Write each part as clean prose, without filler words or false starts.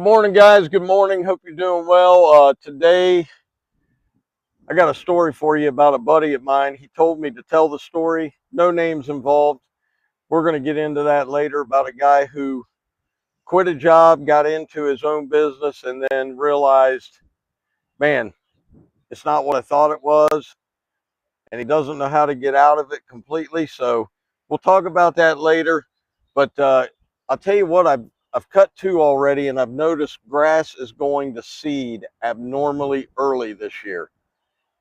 Good morning, guys. Good morning. Hope you're doing well. Today, I got a story for you about a buddy of mine. He told me to tell the story. No names involved. We're going to get into that later about a guy who quit a job, got into his own business, and then realized, man, it's not what I thought it was. And he doesn't know how to get out of it completely. So we'll talk about that later. But I'll tell you what, I've cut 2 already, and I've noticed grass is going to seed abnormally early this year.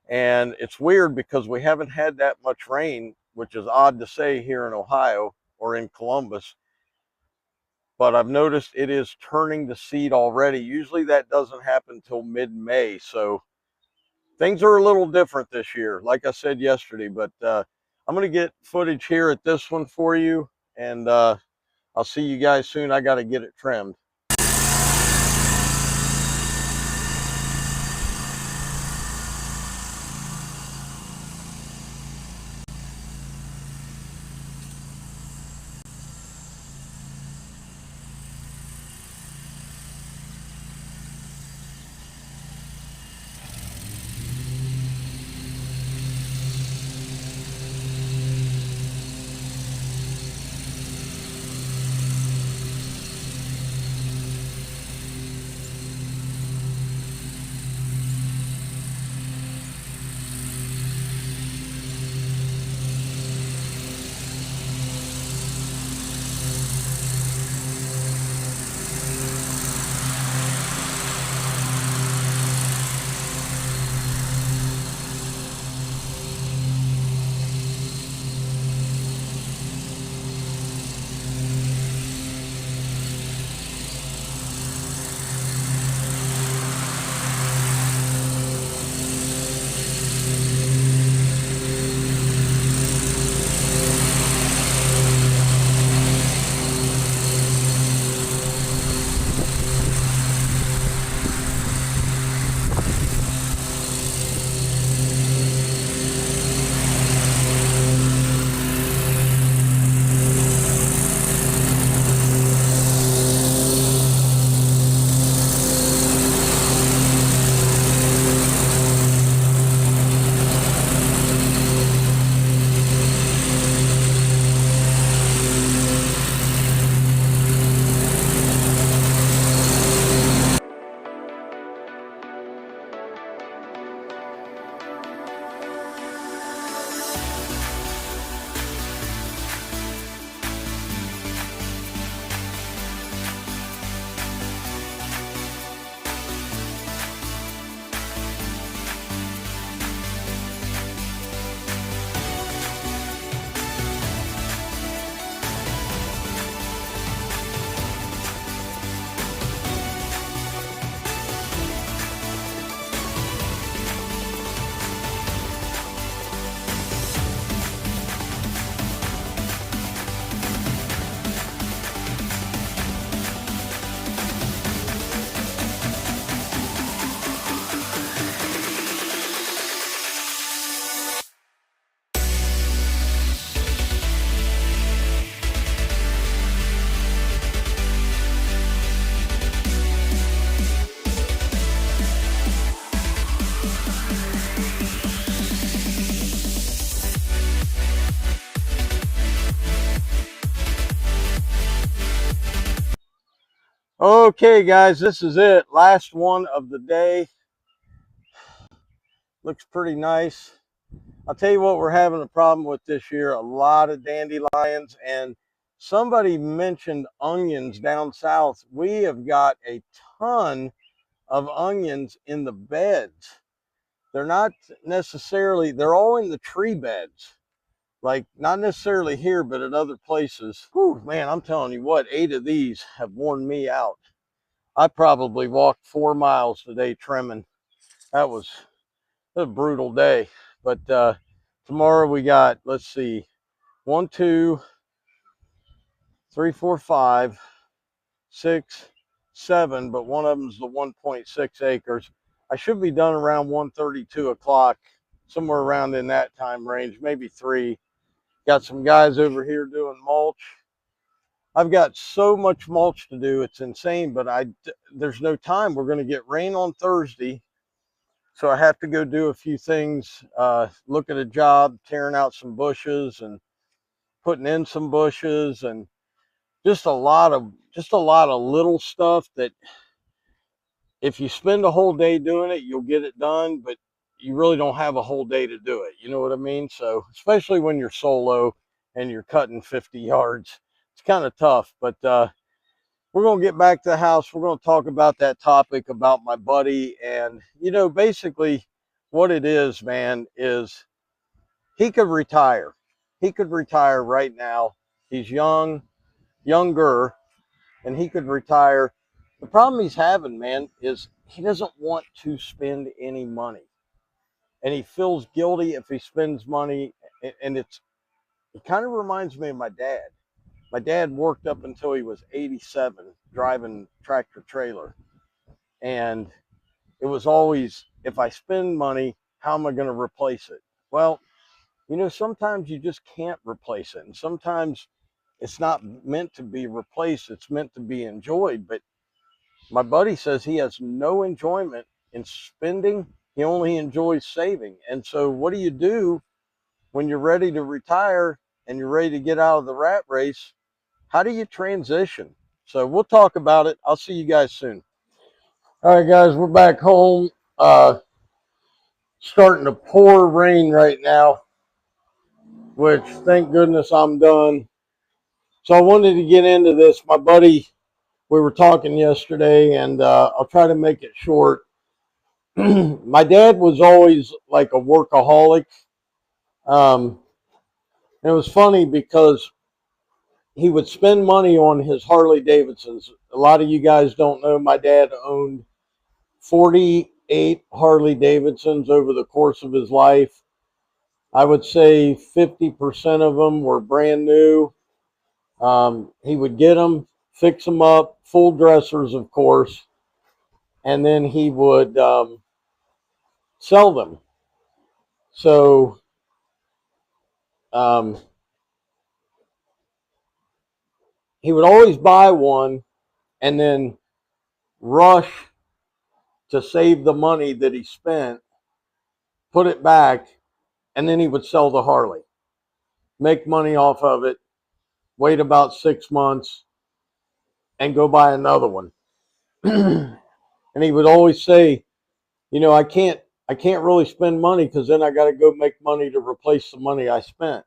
And it's weird because we haven't had that much rain, which is odd to say here in Ohio or in Columbus. But I've noticed it is turning to seed already. Usually that doesn't happen until mid-May. So things are a little different this year, like I said yesterday. But I'm going to get footage here at this one for you. And I'll see you guys soon. I got to get it trimmed. Okay, guys, this is it. Last one of the day. Looks pretty nice. I'll tell you what we're having a problem with this year. A lot of dandelions, and somebody mentioned onions down south. We have got a ton of onions in the beds. They're not necessarily, they're all in the tree beds. Like, not necessarily here, but at other places. Whew, man, I'm telling you what, 8 of these have worn me out. I probably walked 4 miles today trimming. That was a brutal day. But tomorrow we got, let's see, 1, 2, 3, 4, 5, 6, 7, but one of them is the 1.6 acres. I should be done around 1:32 o'clock, somewhere around in that time range, maybe 3. Got some guys over here doing mulch. I've got so much mulch to do. It's insane, but there's no time. We're going to get rain on Thursday. So I have to go do a few things, look at a job, tearing out some bushes and putting in some bushes, and just a lot of little stuff that if you spend a whole day doing it, you'll get it done, but you really don't have a whole day to do it. You know what I mean? So especially when you're solo and you're cutting 50 yards, it's kind of tough. But we're going to get back to the house. We're going to talk about that topic about my buddy. And, basically what it is, man, is he could retire. He could retire right now. He's younger, and he could retire. The problem he's having, man, is he doesn't want to spend any money. And he feels guilty if he spends money. And it kind of reminds me of my dad. My dad worked up until he was 87 driving tractor trailer. And it was always, if I spend money, how am I going to replace it? Well, sometimes you just can't replace it. And sometimes it's not meant to be replaced. It's meant to be enjoyed. But my buddy says he has no enjoyment in spending. He only enjoys saving. And so what do you do when you're ready to retire and you're ready to get out of the rat race? How do you transition? So we'll talk about it. I'll see you guys soon. All right, guys, we're back home. Starting to pour rain right now, which thank goodness I'm done. So I wanted to get into this. My buddy, we were talking yesterday, and I'll try to make it short. My dad was always like a workaholic. And it was funny because he would spend money on his Harley Davidsons. A lot of you guys don't know my dad owned 48 Harley Davidsons over the course of his life. I would say 50% of them were brand new. He would get them, fix them up, full dressers, of course, and then he would sell them. So he would always buy one and then rush to save the money that he spent, put it back, and then he would sell the Harley, make money off of it, wait about 6 months, and go buy another one. And he would always say, I can't really spend money because then I got to go make money to replace the money I spent.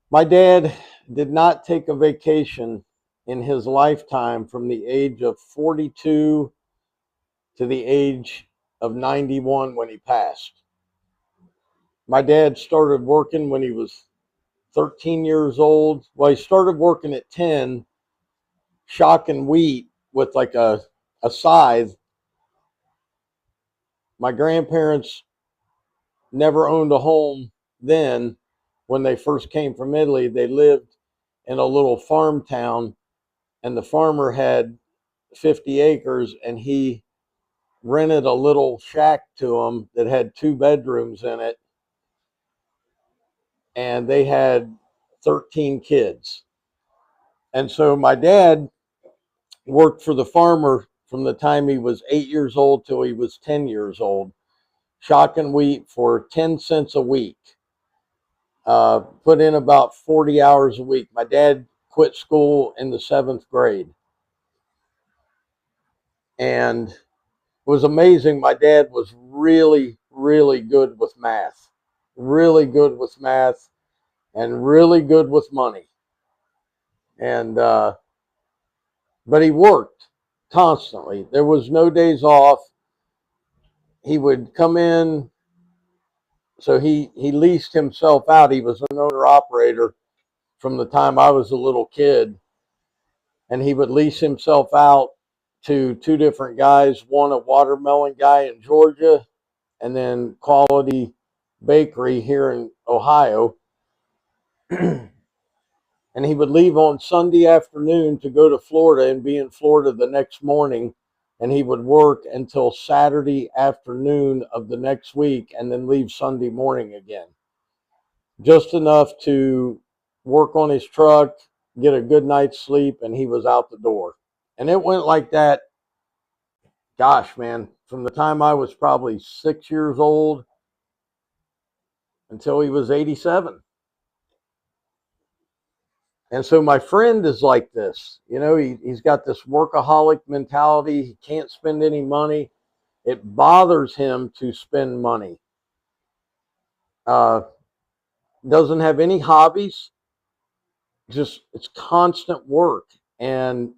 My dad did not take a vacation in his lifetime from the age of 42 to the age of 91 when he passed. My dad started working when he was 13 years old. Well, he started working at 10, shocking wheat with like a scythe. My grandparents never owned a home then. When they first came from Italy, they lived in a little farm town, and the farmer had 50 acres, and he rented a little shack to them that had 2 bedrooms in it, and they had 13 kids. And so my dad worked for the farmer from the time he was 8 years old till he was 10 years old, shocking wheat for 10 cents a week. Put in about 40 hours a week. My dad quit school in the 7th grade. And it was amazing. My dad was really, really good with math. Really good with math and really good with money. And but he worked constantly. There was no days off. He would come in. So he leased himself out. He was an owner operator from the time I was a little kid. And he would lease himself out to 2 different guys, one a watermelon guy in Georgia, and then Quality Bakery here in Ohio. And he would leave on Sunday afternoon to go to Florida and be in Florida the next morning. And he would work until Saturday afternoon of the next week and then leave Sunday morning again. Just enough to work on his truck, get a good night's sleep, and he was out the door. And it went like that, gosh, man, from the time I was probably 6 years old until he was 87. And so my friend is like this. You know, he's got this workaholic mentality. He can't spend any money. It bothers him to spend money. Doesn't have any hobbies. Just it's constant work. And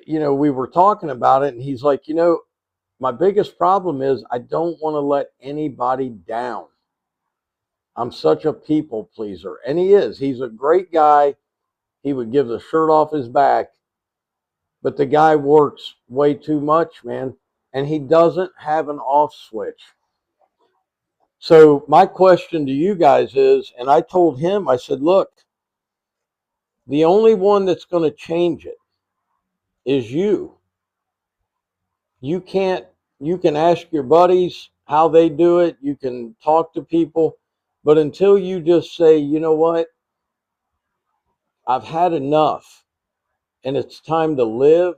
you know, we were talking about it, and he's like, you know, my biggest problem is I don't want to let anybody down. I'm such a people pleaser. And he is. He's a great guy. He would give the shirt off his back, but the guy works way too much, man. And he doesn't have an off switch. So my question to you guys is, and I told him, I said, look, the only one that's going to change it is you. You can't, you can ask your buddies how they do it. You can talk to people, but until you just say, you know what, I've had enough and it's time to live,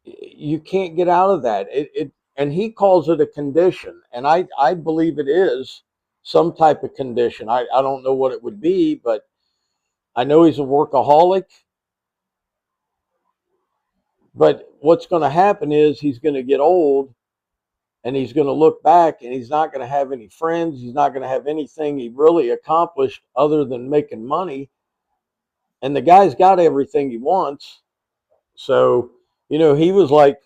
you can't get out of that. And he calls it a condition, and I believe it is some type of condition. I don't know what it would be, but I know he's a workaholic. But what's going to happen is he's going to get old, and he's going to look back, and he's not going to have any friends. He's not going to have anything he really accomplished other than making money. And the guy's got everything he wants. So, you know, he was like,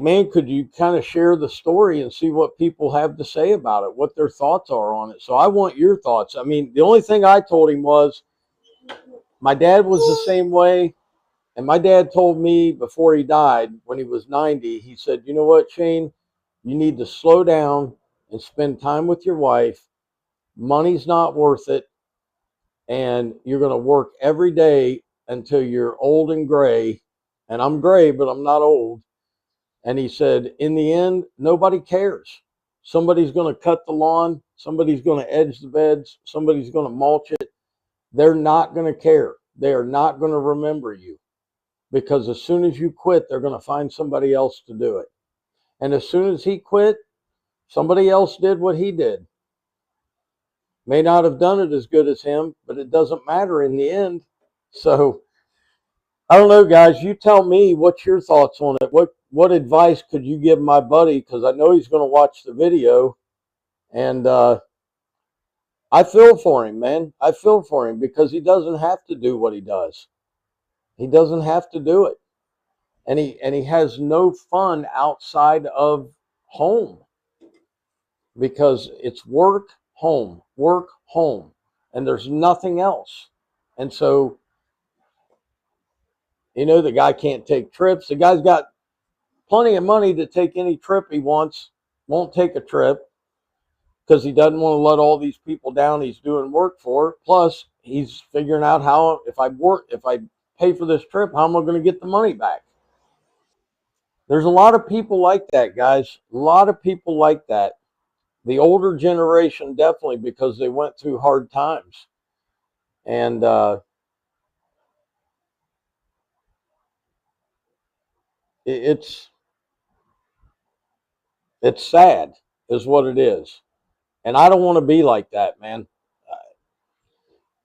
man, could you kind of share the story and see what people have to say about it, what their thoughts are on it? So I want your thoughts. I mean, the only thing I told him was my dad was the same way. And my dad told me before he died, when he was 90, he said, you know what, Shane, you need to slow down and spend time with your wife. Money's not worth it. And you're going to work every day until you're old and gray. And I'm gray, but I'm not old. And he said, in the end, nobody cares. Somebody's going to cut the lawn. Somebody's going to edge the beds. Somebody's going to mulch it. They're not going to care. They are not going to remember you, because as soon as you quit, they're going to find somebody else to do it. And as soon as he quit, somebody else did what he did. May not have done it as good as him, but it doesn't matter in the end. So I don't know, guys. You tell me, what's your thoughts on it? What advice could you give my buddy? Because I know he's going to watch the video, and I feel for him, man. I feel for him because he doesn't have to do what he does. He doesn't have to do it, and he has no fun outside of home, because it's work, home, and there's nothing else. And so, you know, the guy can't take trips. The guy's got plenty of money to take any trip he wants, won't take a trip because he doesn't want to let all these people down he's doing work for. Plus, he's figuring out how, if I pay for this trip, how am I going to get the money back? There's a lot of people like that, guys. A lot of people like that. The older generation, definitely, because they went through hard times. And it's sad is what it is. And I don't want to be like that, man.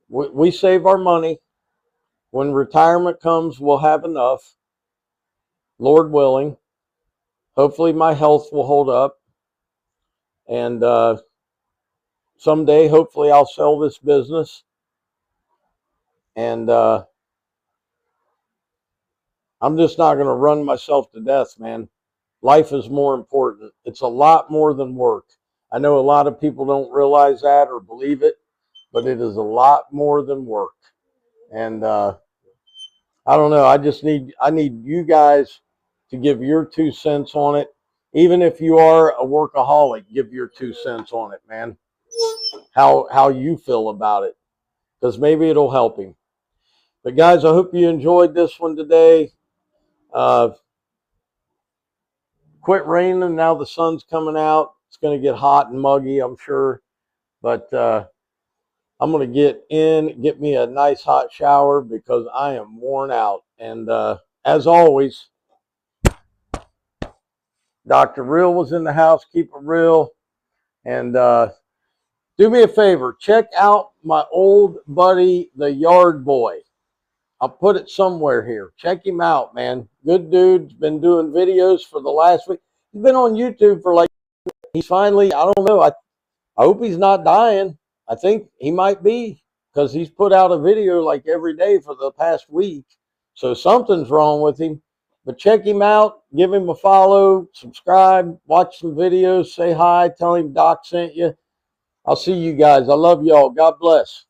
We save our money. When retirement comes, we'll have enough, Lord willing. Hopefully my health will hold up. And someday, hopefully, I'll sell this business. And I'm just not going to run myself to death, man. Life is more important. It's a lot more than work. I know a lot of people don't realize that or believe it, but it is a lot more than work. And I don't know. I need you guys to give your 2 cents on it. Even if you are a workaholic, give your 2 cents on it, man. How you feel about it, because maybe it'll help him. But guys, I hope you enjoyed this one today. Quit raining. Now the sun's coming out. It's going to get hot and muggy, I'm sure. But I'm going to get in, get me a nice hot shower because I am worn out. And as always, Dr. Real was in the house. Keep it real. And do me a favor. Check out my old buddy, the Yard Boy. I'll put it somewhere here. Check him out, man. Good dude's been doing videos for the last week. He's been on YouTube for like, he's finally, I don't know. I hope he's not dying. I think he might be because he's put out a video like every day for the past week. So something's wrong with him. But check him out. Give him a follow. Subscribe. Watch some videos. Say hi. Tell him Doc sent you. I'll see you guys. I love y'all. God bless.